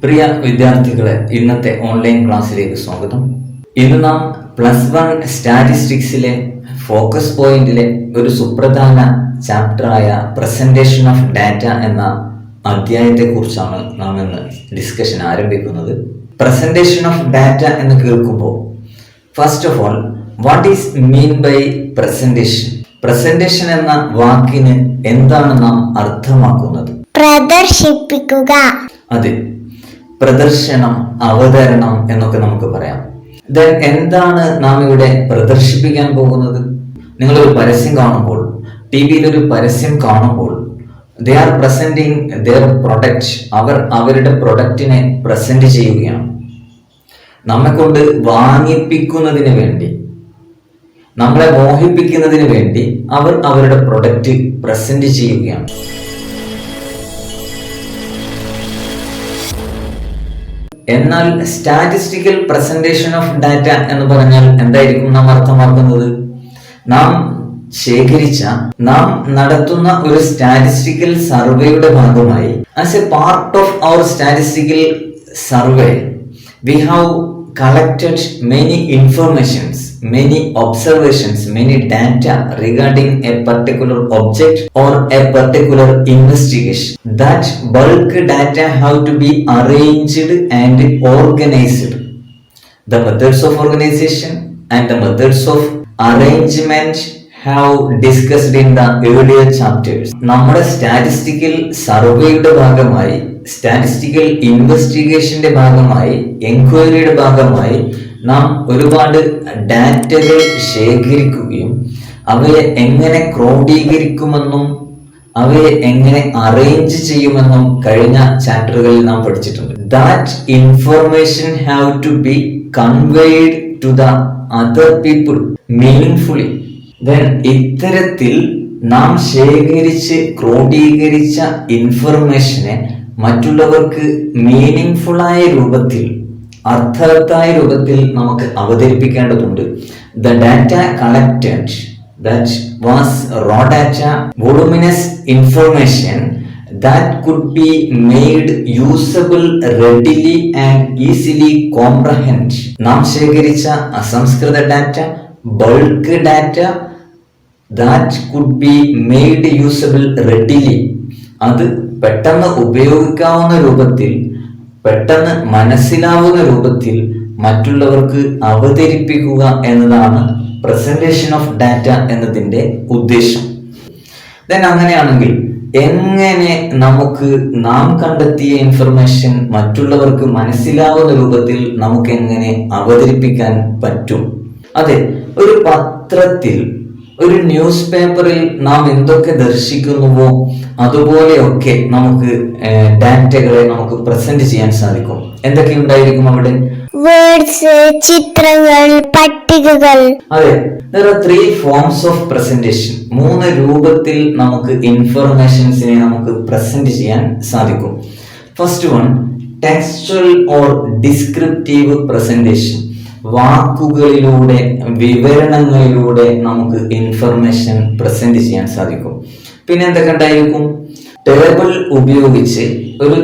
പ്രിയ വിദ്യാർത്ഥികളെ, ഇന്നത്തെ ഓൺലൈൻ ക്ലാസ്സിലേക്ക് സ്വാഗതം. ഇന്ന് നാം +1 സ്റ്റാറ്റിസ്റ്റിക്സിലെ ഫോക്കസ് പോയിന്റിലെ ഒരു സുപ്രധാന ചാപ്റ്ററായ പ്രസന്റേഷൻ ഓഫ് ഡാറ്റ എന്ന അധ്യായത്തെ കുറിച്ചാണ് നാം ഇന്ന് ഡിസ്കഷൻ ആരംഭിക്കുന്നത്. പ്രസന്റേഷൻ ഓഫ് ഡാറ്റ എന്ന് കേൾക്കുമ്പോൾ first of all what is mean by presentation? Presentation എന്ന വാക്കിന് എന്താണ് നാം അർത്ഥമാക്കുന്നത്? പ്രദർശിപ്പിക്കുക. അതെ, പ്രദർശനം, അവതരണം എന്നൊക്കെ നമുക്ക് പറയാം. ദെൻ എന്താണ് നാം ഇവിടെ പ്രദർശിപ്പിക്കാൻ പോകുന്നത്? നിങ്ങളൊരു പരസ്യം കാണുമ്പോൾ, ടി വിയിൽ ഒരു പരസ്യം കാണുമ്പോൾ, they are presenting their product. അവർ അവരുടെ പ്രൊഡക്റ്റിനെ പ്രസന്റ് ചെയ്യുകയാണ്. നമ്മെ കൊണ്ട് വാങ്ങിപ്പിക്കുന്നതിന് വേണ്ടി, നമ്മളെ മോഹിപ്പിക്കുന്നതിന് വേണ്ടി അവർ അവരുടെ പ്രൊഡക്റ്റ് പ്രസന്റ് ചെയ്യുകയാണ്. എന്നാൽ സ്റ്റാറ്റിസ്റ്റിക്കൽ പ്രസന്റേഷൻ ഓഫ് ഡാറ്റ എന്ന് പറഞ്ഞാൽ എന്തായിരിക്കും നാം അർത്ഥമാക്കുന്നത്? നാം ശേഖരിച്ച, നാം നടത്തുന്ന ഒരു സ്റ്റാറ്റിസ്റ്റിക്കൽ സർവേയുടെ ഭാഗമായി, as a part of our statistical survey, we have collected many informations, many observations, many data regarding a particular object or a particular investigation. That bulk data have to be arranged and organized. The methods of organization and the methods of arrangement have discussed in the earlier chapters. നമ്മുടെ statistical സർവേയുടെ ഭാഗമായി, statistical ഇൻവെസ്റ്റിഗേഷന്റെ ഭാഗമായി, എൻക്വയറിയുടെ ഭാഗമായി നാം ഒരുപാട് ഡാറ്റകൾ ശേഖരിക്കുകയും അവയെ എങ്ങനെ ക്രോഡീകരിക്കുമെന്നും അവയെ എങ്ങനെ അറേഞ്ച് ചെയ്യുമെന്നും കഴിഞ്ഞ ചാപ്റ്ററുകളിൽ നാം പഠിച്ചിട്ടുണ്ട്. That information have to be conveyed to the other people meaningfully. Then ഇത്തരത്തിൽ നാം ശേഖരിച്ച് ക്രോഡീകരിച്ച ഇൻഫർമേഷനെ മറ്റുള്ളവർക്ക് മീനിങ്ഫുള്ളായ രൂപത്തിൽ, അർത്ഥവത്തായ രൂപത്തിൽ നമുക്ക് അവതരിപ്പിക്കേണ്ടതുണ്ട്. The data collected, that was raw data, voluminous information that could be made usable readily and easily comprehend. നാം ശേഖരിച്ച അസംസ്കൃത data, bulk data, that could be made usable readily, അത് പെട്ടെന്ന് ഉപയോഗിക്കാവുന്ന രൂപത്തിൽ, പെട്ടെന്ന് മനസ്സിലാവുന്ന രൂപത്തിൽ മറ്റുള്ളവർക്ക് അവതരിപ്പിക്കുക എന്നതാണ് പ്രസന്റേഷൻ ഓഫ് ഡാറ്റ എന്നതിൻ്റെ ഉദ്ദേശം. ദെൻ അങ്ങനെയാണെങ്കിൽ എങ്ങനെ നമുക്ക് നാം കണ്ടെത്തിയ ഇൻഫർമേഷൻ മറ്റുള്ളവർക്ക് മനസ്സിലാവുന്ന രൂപത്തിൽ നമുക്ക് എങ്ങനെ അവതരിപ്പിക്കാൻ പറ്റും? അതെ, ഒരു പത്രത്തിൽ, ഒരു ന്യൂസ് പേപ്പറിൽ നാം എന്തൊക്കെ ദർശിക്കുന്നുവോ അതുപോലെയൊക്കെ നമുക്ക് ഡാറ്റകളെ നമുക്ക് പ്രസന്റ് ചെയ്യാൻ സാധിക്കും. എന്തൊക്കെ ഉണ്ടായിരിക്കും അവിടെ? വേർഡ്സ്, ചിത്രങ്ങൾ, പട്ടികകൾ. അതെ, there are 3 forms of presentation. 3 രൂപത്തിൽ നമുക്ക് ഇൻഫർമേഷൻസിനെ നമുക്ക് പ്രസന്റ് ചെയ്യാൻ സാധിക്കും. First one, textual or descriptive presentation. വാക്കുകളിലൂടെ, വിവരണങ്ങളിലൂടെ നമുക്ക് ഇൻഫർമേഷൻ പ്രസന്റ് ചെയ്യാൻ സാധിക്കും. പിന്നെ എന്തൊക്കെ ഉണ്ടായിരിക്കും? ടേബിൾ ഉപയോഗിച്ച്, ഒരു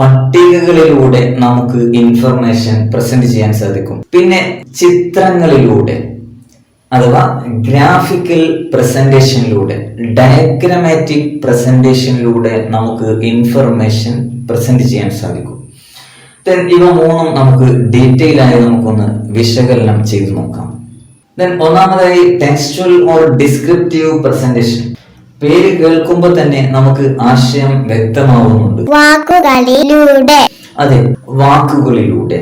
പട്ടികകളിലൂടെ നമുക്ക് ഇൻഫർമേഷൻ പ്രസന്റ് ചെയ്യാൻ സാധിക്കും. പിന്നെ ചിത്രങ്ങളിലൂടെ അഥവാ ഗ്രാഫിക്കൽ പ്രസന്റേഷനിലൂടെ, ഡയഗ്രമാറ്റിക് പ്രസന്റേഷനിലൂടെ നമുക്ക് ഇൻഫർമേഷൻ പ്രസന്റ് ചെയ്യാൻ സാധിക്കും. ഇവ 3 നമുക്ക് ഡീറ്റെയിൽ ആയി നമുക്കൊന്ന് വിശകലനം ചെയ്തു നോക്കാം. ഒന്നാമതായി ടെക്സ്ച്വൽ ഓർ ഡിസ്ക്രിപ്റ്റീവ് പ്രസന്റേഷൻ. പേര് കേൾക്കുമ്പോൾ തന്നെ നമുക്ക് ആശയം വ്യക്തമാവുന്നുണ്ട്. വാക്കുകളിലൂടെ. അതെ, വാക്കുകളിലൂടെ,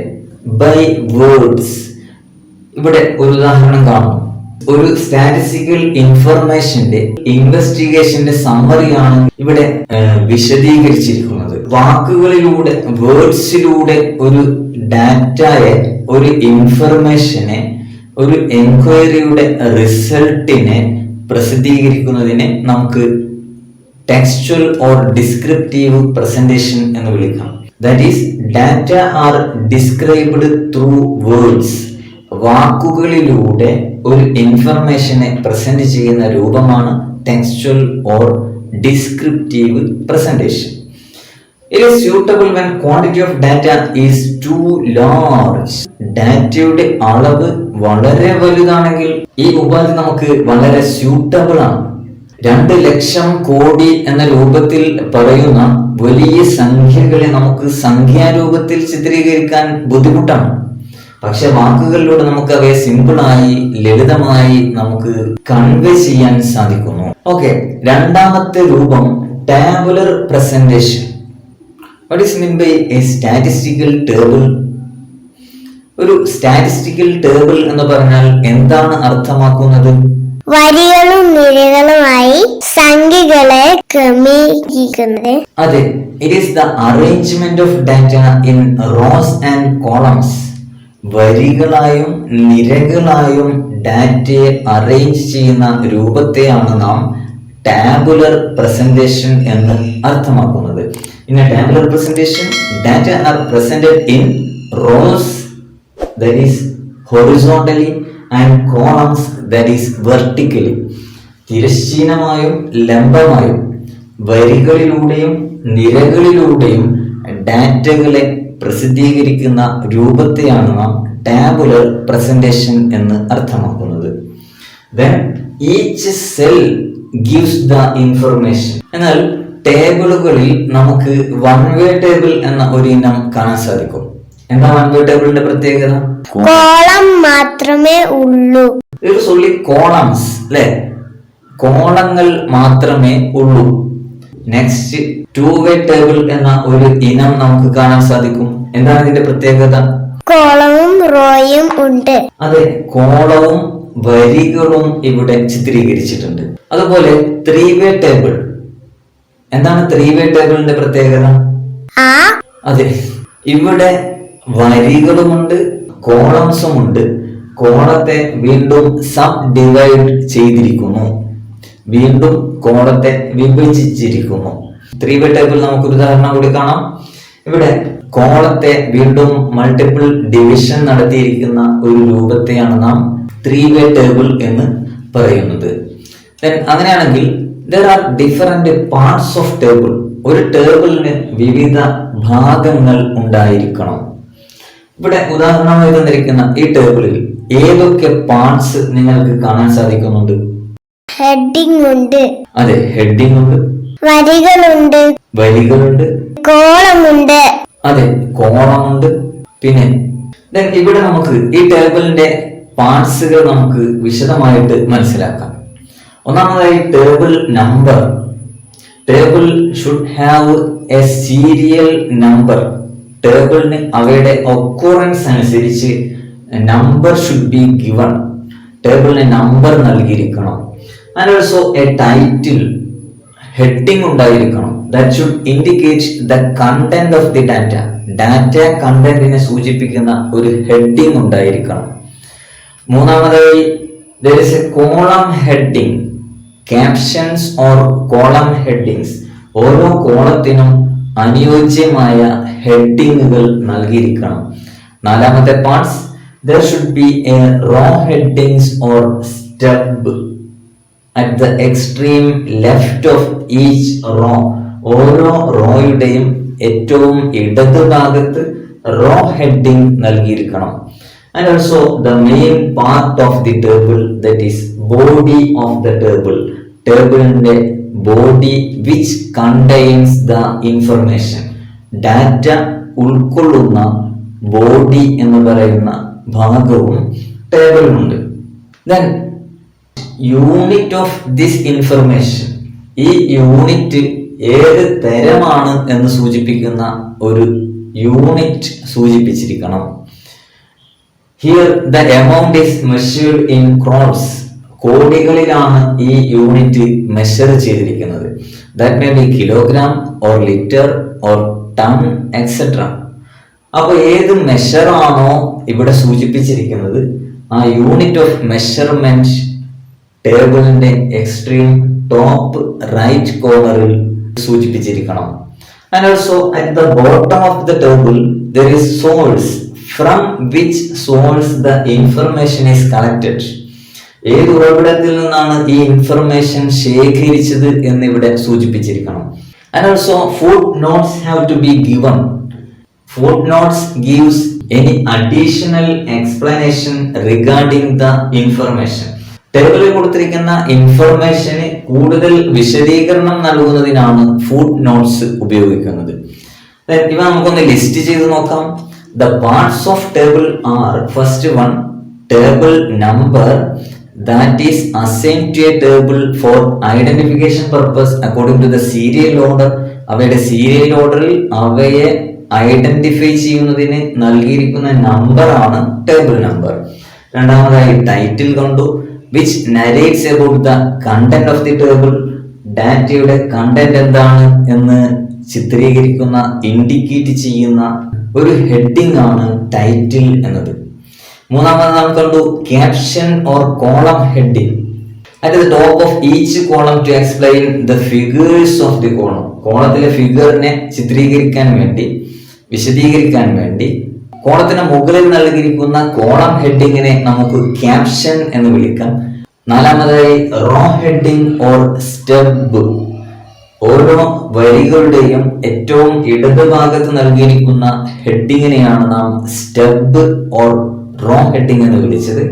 ബൈ വേർഡ്സ്. ഇവിടെ ഒരു ഉദാഹരണം കാണും. ഒരു സ്റ്റാറ്റിസ്റ്റിക്കൽ ഇൻഫർമേഷന്റെ ഇൻവെസ്റ്റിഗേഷന്റെ സമ്മറിയാണ് ഇവിടെ വിശദീകരിച്ചിരിക്കുന്നത്. വാക്കുകളിലൂടെ, വേർഡ്സിലൂടെ ഒരു ഡാറ്റയെ, ഒരു ഇൻഫർമേഷനെ, ഒരു എൻക്വയറിയുടെ റിസൾട്ടിനെ പ്രസിദ്ധീകരിക്കുന്നതിനെ നമുക്ക് ടെക്സ്ച്വൽ ഓർ ഡിസ്ക്രിപ്റ്റീവ് പ്രസന്റേഷൻ എന്ന് വിളിക്കാം. That is, data R described through words. വാക്കുകളിലൂടെ ഒരു ഇൻഫർമേഷനെ പ്രസന്റ് ചെയ്യുന്ന രൂപമാണ് textual or descriptive presentation. It is suitable when quantity of data is too large. ഡാറ്റയുടെ അളവ് വളരെ വലുതാണെങ്കിൽ ഈ ഉപാധി നമുക്ക് വളരെ സ്യൂട്ടബിൾ ആണ്. 2,00,000 കോടി എന്ന രൂപത്തിൽ പറയുന്ന വലിയ സംഖ്യകളെ നമുക്ക് സംഖ്യാരൂപത്തിൽ ചിത്രീകരിക്കാൻ ബുദ്ധിമുട്ടാണ്. പക്ഷെ വാക്കുകളിലൂടെ നമുക്ക് അവയെ സിമ്പിളായി ലളിതമായി നമുക്ക് കൺവേ ചെയ്യാൻ സാധിക്കുന്നു. ഓക്കെ, രണ്ടാമത്തെ രൂപം tabular presentation. What is meant by a statistical table? ഒരു സ്റ്റാറ്റിസ്റ്റിക്കൽ ടേബിൾ എന്ന് പറഞ്ഞാൽ എന്താണ് അർത്ഥമാക്കുന്നത്? വരികളും നിരകളുമായി സംഖ്യകളെ ക്രമീകരിക്കുന്നത്. അതെ, it is the arrangement of data in rows and columns. വരികളായും നിരകളായും ഡാറ്റയെ അറേഞ്ച് ചെയ്യുന്ന രൂപത്തെയാണ് നാം ടാബുലർ പ്രസന്റേഷൻ എന്ന് അർത്ഥമാക്കുന്നത്. In a tabular presentation, data are presented in rows, that is horizontally, and columns, that is vertically. തിരശ്ചീനമായും ലംബമായും വരികളിലൂടെയും നിരകളിലൂടെയും ഡാറ്റകളെ പ്രസിദ്ധീകരിക്കുന്ന രൂപത്തെയാണ് നാം ടാബുലർ പ്രസന്റേഷൻ എന്ന് അർത്ഥമാക്കുന്നത്. Then each cell gives the information. എന്നാൽ ടേബിളുകളിൽ നമുക്ക് വൺ വേ ടേബിൾ എന്ന ഒരു ഇനം കാണാൻ സാധിക്കും. എന്താ വൺ വേ ടേബിളിന്റെ പ്രത്യേകത? കോളം മാത്രമേ ഉള്ളൂ. സോളി കോളംസ് അല്ലെ, കോളങ്ങൾ മാത്രമേ ഉള്ളൂ. നെക്സ്റ്റ് ടു വേ ടേബിൾ എന്ന ഒരു ഇനം നമുക്ക് കാണാൻ സാധിക്കും. എന്താണ് ഇതിന്റെ പ്രത്യേകത? കോളവും റോയും ഉണ്ട്. അതെ, കോളവും വരികളും ഇവിടെ ചിത്രീകരിച്ചിട്ടുണ്ട്. അതുപോലെ ത്രീ വേ ടേബിൾ. എന്താണ് ത്രീ വേ ടേബിളിന്റെ പ്രത്യേകത? അതെ, ഇവിടെ വരികളുമുണ്ട് കോളംസുമുണ്ട്. കോളത്തെ വീണ്ടും സബ് ഡിവൈഡ് ചെയ്തിരിക്കുന്നു, വീണ്ടും കോളത്തെ വിഭജിച്ചിരിക്കുന്നു. ത്രീ വേ ടേബിൾ നമുക്കൊരു ഉദാഹരണം കൂടി കാണാം. ഇവിടെ കോളത്തെ വീണ്ടും മൾട്ടിപ്പിൾ ഡിവിഷൻ നടത്തിയിരിക്കുന്ന ഒരു രൂപത്തെയാണ് നാം ത്രീ വേ ടേബിൾ എന്ന് പറയുന്നത്. അങ്ങനെയാണെങ്കിൽ there are different parts of table. ഒരു ടേബിളിന് വിവിധ ഭാഗങ്ങൾ ഉണ്ടായിരിക്കണം. ഇവിടെ ഉദാഹരണമായി തന്നിരിക്കുന്ന ഈ ടേബിളിൽ ഏതൊക്കെ പാർട്സ് നിങ്ങൾക്ക് കാണാൻ സാധിക്കുന്നുണ്ട്? ഹെഡിംഗ് ഉണ്ട്. അതെ, ഹെഡിംഗ് ഉണ്ട്. വരികളുണ്ട്. വരികളുണ്ട്. കോളമുണ്ട്. അതെ, കോളമുണ്ട്. പിന്നെ ഇവിടെ നമുക്ക് ഈ ടേബിളിന്റെ പാർട്സുകൾ നമുക്ക് വിശദമായിട്ട് മനസ്സിലാക്കാം. ഒന്നാമതായി table number. Table should have a serial number. ടേബിളിന് അവയുടെ ഒക്കറൻസ് അനുസരിച്ച് നമ്പർ ഷുഡ് ബി ഗിവൺ. ടേബിളിന് നമ്പർ നൽകിയിരിക്കണം. And also a title, heading ഉണ്ടായിരിക്കണം. That should indicate the content of the data. Data കണ്ടന്റിനെ സൂചിപ്പിക്കുന്ന ഒരു ഹെഡിംഗ് ഉണ്ടായിരിക്കണം. മൂന്നാമതായി there is a column heading. Captions or column headings. ഓരോ കോളത്തിനും അനുയോജ്യമായ ഹെഡിങ്ങുകൾ നൽകിയിരിക്കണം. നാലാമത്തെ parts, there should be a row headings or stub at the extreme left of each row. ഓരോ റോയുടെയും ഏറ്റവും ഇടത് ഭാഗത്ത് റോ ഹെഡിങ് നൽകിയിരിക്കണം. And also the main part of the table, that is body of the table. Table inde body which contains the information. Data ഉൾക്കൊള്ളുന്ന body എന്ന് പറയുന്ന ഭാഗവും ടേബിളിലുണ്ട്. Then unit of this information. ഈ യൂണിറ്റ് ഏത് തരമാണ് എന്ന് സൂചിപ്പിക്കുന്ന ഒരു യൂണിറ്റ് സൂചിപ്പിച്ചിരിക്കണം. Here the amount is measured in crores. കോടികളിലാണ് ഈ യൂണിറ്റ് മെഷർ ചെയ്തിരിക്കുന്നത്. That may be kilogram or liter or ton etc. അപ്പോൾ ഏത് മെഷർ ആണോ ഇവിടെ സൂചിപ്പിച്ചിരിക്കുന്നത് ആ യൂണിറ്റ് ഓഫ് മെഷർമെന്റ് ടേബിളിന്റെ എക്സ്ട്രീം ടോപ്പ് റൈറ്റ് കോർണറിൽ സൂചിപ്പിച്ചിരിക്കണം. And also at the bottom of the table there is source, from which source the information is collected. ഏത് ഉറവിടത്തിൽ നിന്നാണ് ഈ ഇൻഫർമേഷൻ ശേഖരിച്ചത് എന്നിവിടെ സൂചിപ്പിച്ചിരിക്കണം. And also footnotes have to be given. Footnotes gives any additional explanation regarding the information. ടേബിളിൽ കൊടുത്തിരിക്കുന്ന ഇൻഫർമേഷന് കൂടുതൽ വിശദീകരണം നൽകുന്നതിനാണ് ഫുട് നോട്ട്സ് ഉപയോഗിക്കുന്നത്. ഇവ നമുക്കൊന്ന് ലിസ്റ്റ് ചെയ്ത് നോക്കാം. The parts of table are first one table number that is assigned to a table for identification purpose according to the serial order. അവയുടെ സീരിയൽ ഓർഡറിൽ അവയെ ഐഡന്റിഫൈ ചെയ്യുന്നതിന് നൽകിയിരിക്കുന്ന നമ്പർ ആണ് ടേബിൾ നമ്പർ. രണ്ടാമതായി ടൈറ്റിൽ കണ്ടു, which narrates about the content of the table. ഡാറ്റയുടെ content എന്താണ് എന്ന് ചിത്രീകരിക്കുന്ന ഇൻഡിക്കേറ്റ് ചെയ്യുന്ന ഒരു ഹെഡിങ് ആണ് ടൈറ്റിൽ എന്നത്. മൂന്നാമത് നാം കണ്ടു caption or column heading. At the top of each column to explain the figures of the column. കോളത്തിലെ ഫിഗറിനെ ചിത്രീകരിക്കാൻ വേണ്ടി, വിശദീകരിക്കാൻ വേണ്ടി കോളത്തിന് മുകളിൽ നൽകിയിരിക്കുന്ന കോളം ഹെഡിങ്ങിനെ നമുക്ക് ക്യാപ്ഷൻ എന്ന് വിളിക്കാം. നാലാമതായി റോ ഹെഡിങ് ഓർ സ്റ്റെബ്. ഓരോ വരികളുടെയും ഏറ്റവും ഇടതുഭാഗത്ത് നൽകിയിരിക്കുന്ന ഹെഡിങ്ങിനെയാണ് നാം സ്റ്റെബ് ഓർ റോ ഹെഡിങ് എന്ന് വിളിച്ചത്.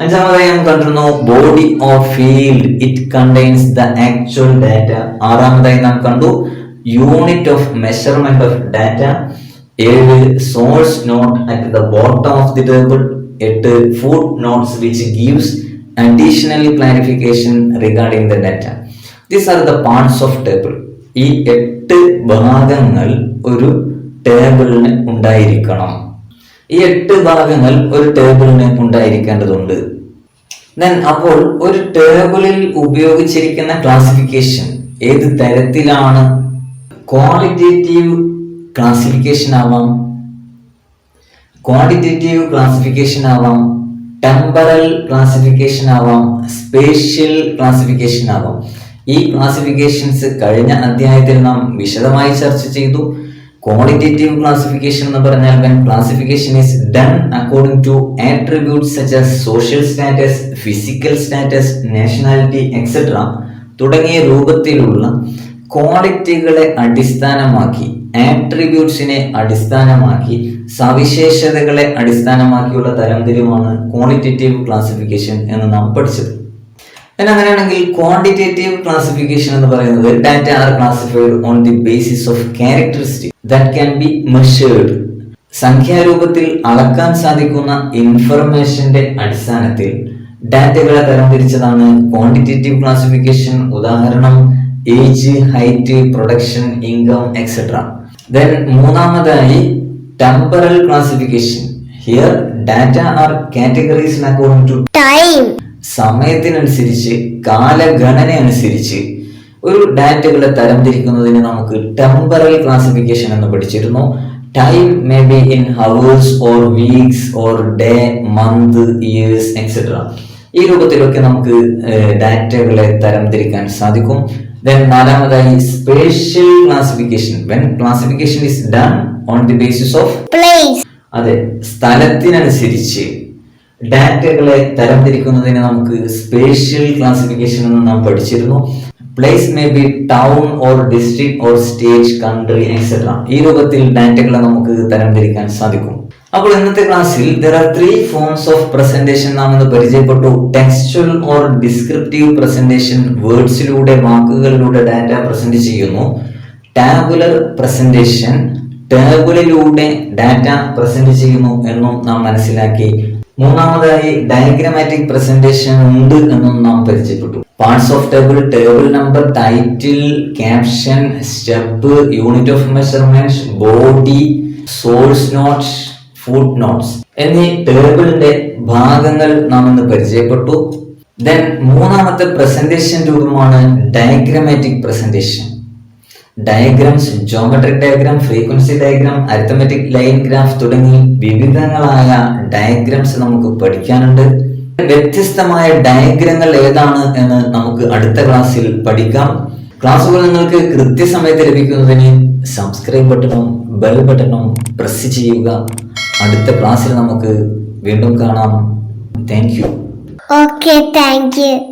അഞ്ചാമതായി നാം കണ്ടിരുന്നു body or field, it contains the actual data. ആറാമതായി നാം കണ്ടു unit of measurement of data. 7 source note at the bottom of the table. 8 foot notes which gives additional clarification regarding the data. These are the parts of table. ഈ 8 ഭാഗങ്ങൾ ഒരു ടേബിളിന് ഉണ്ടായിരിക്കണം. ഈ 8 ഭാഗങ്ങൾ ഒരു ടേബിളിന് ഉണ്ടായിരിക്കേണ്ടതുണ്ട്. അപ്പോൾ ഒരു ടേബിളിൽ ഉപയോഗിച്ചിരിക്കുന്ന ക്ലാസിഫിക്കേഷൻ ഏത് തരത്തിലാണ്? ക്വാളിറ്റേറ്റീവ് ക്ലാസിഫിക്കേഷൻ ആവാം, ക്വാണ്ടിറ്റേറ്റീവ് ക്ലാസിഫിക്കേഷൻ ആവാം, ടെമ്പറൽ ക്ലാസിഫിക്കേഷൻ ആവാം, സ്പേഷ്യൽ ക്ലാസിഫിക്കേഷൻ ആവാം. ഈ ക്ലാസിഫിക്കേഷൻസ് കഴിഞ്ഞ അധ്യായത്തിൽ നാം വിശദമായി ചർച്ച ചെയ്തു. ക്വാളിറ്റേറ്റീവ് ക്ലാസിഫിക്കേഷൻ എന്ന് പറഞ്ഞാൽ when classification is done according to attributes such as social status, physical status, nationality, etc. തുടങ്ങിയ രൂപത്തിലുള്ള ക്വാളിറ്റികളെ അടിസ്ഥാനമാക്കി, ആട്രിബ്യൂട്ട്സിനെ അടിസ്ഥാനമാക്കി, സവിശേഷതകളെ അടിസ്ഥാനമാക്കിയുള്ള തരംതിരിവാണ് ക്വാളിറ്റേറ്റീവ് ക്ലാസിഫിക്കേഷൻ എന്ന് നാം പഠിച്ചത്. അങ്ങനെയാണെങ്കിൽ ക്വാണ്ടിറ്റേറ്റീവ് ക്ലാസിഫിക്കേഷൻ എന്ന് പറയുന്നത് data are classified on the basis of characteristic that can be measured. സംഖ്യാരൂപത്തിൽ അളക്കാൻ സാധിക്കുന്ന ഇൻഫർമേഷന്റെ അടിസ്ഥാനത്തിൽ ഡാറ്റകളെ തരംതിരിച്ചതാണ് ക്വാണ്ടിറ്റേറ്റീവ് ക്ലാസിഫിക്കേഷൻ. ഉദാഹരണം age, height, production, income, etcetera. Then മൂന്നാമതായി temporal classification. Here data are categorised according to time. സമയത്തിനനുസരിച്ച്, കാലഗണന അനുസരിച്ച് ഒരു ഡാറ്റകളെ തരംതിരിക്കുന്നതിന് നമുക്ക് ടെമ്പറൽ ക്ലാസിഫിക്കേഷൻ എന്ന് പഠിച്ചിരുന്നു. Time may be in hours or weeks or day, month, years, etcetera. ഈ രൂപത്തിലൊക്കെ നമുക്ക് ഡാറ്റകളെ തരംതിരിക്കാൻ സാധിക്കും. ദെൻ നാലാമതായി spatial classification. When classification is done on the basis of place. അതെ, സ്ഥലത്തിനനുസരിച്ച് ഡാറ്റകളെ തരംതിരിക്കുന്നതിന് നമുക്ക് സ്പേഷ്യൽ ക്ലാസിഫിക്കേഷൻ എന്ന് നാം പഠിച്ചിരുന്നു. Place may be town or district or state, country, etcetera. ഈ രൂപത്തിൽ ഡാറ്റകളെ നമുക്ക് തരംതിരിക്കാൻ സാധിക്കും. അപ്പോൾ ഇന്നത്തെ ക്ലാസ്സിൽ there are 3 forms of presentation നാം ഇന്ന് പരിചയപ്പെട്ടു. ടെക്സ്ച്വൽ ഓർ ഡിസ്ക്രിപ്റ്റീവ് പ്രസന്റേഷൻ, വേർഡ്സിലൂടെ, വാക്കുകളിലൂടെ ഡാറ്റ പ്രസന്റ് ചെയ്യുന്നു. ടാബുലർ പ്രസന്റേഷൻ, ടേബിളിലൂടെ ഡാറ്റ പ്രസന്റ് ചെയ്യുന്നു എന്നും നാം മനസ്സിലാക്കി. മൂന്നാമതായി ഡയഗ്രമാറ്റിക് പ്രസന്റേഷൻ ഉണ്ട് എന്നും നാം പരിചയപ്പെട്ടു. Parts of table, table number, title, caption, step, unit of measurement, body, source notes, foot notes എന്നീ ടേബിളിന്റെ ഭാഗങ്ങൾ നാം ഇന്ന് പരിചയപ്പെട്ടു. ദെൻ മൂന്നാമത്തെ പ്രസന്റേഷൻ രൂപമാണ് diagrammatic presentation. Diagrams, geometric diagram, frequency diagram, arithmetic line graph തുടങ്ങി വിവിധങ്ങളായ ഡയഗ്രാംസ് നമുക്ക് പഠിക്കാനുണ്ട്. വ്യത്യസ്തമായ ഡയഗ്രങ്ങൾ ഏതാണ് എന്ന് നമുക്ക് അടുത്ത ക്ലാസ്സിൽ പഠിക്കാം. ക്ലാസ്സുകൾ നിങ്ങൾക്ക് കൃത്യസമയത്ത് ലഭിക്കുന്നതിന് സബ്സ്ക്രൈബ് ബട്ടണും ബെൽ ബട്ടണും പ്രസ് ചെയ്യുക. അടുത്ത ക്ലാസ്സിൽ നമുക്ക് വീണ്ടും കാണാം. Thank you. Okay, thank you.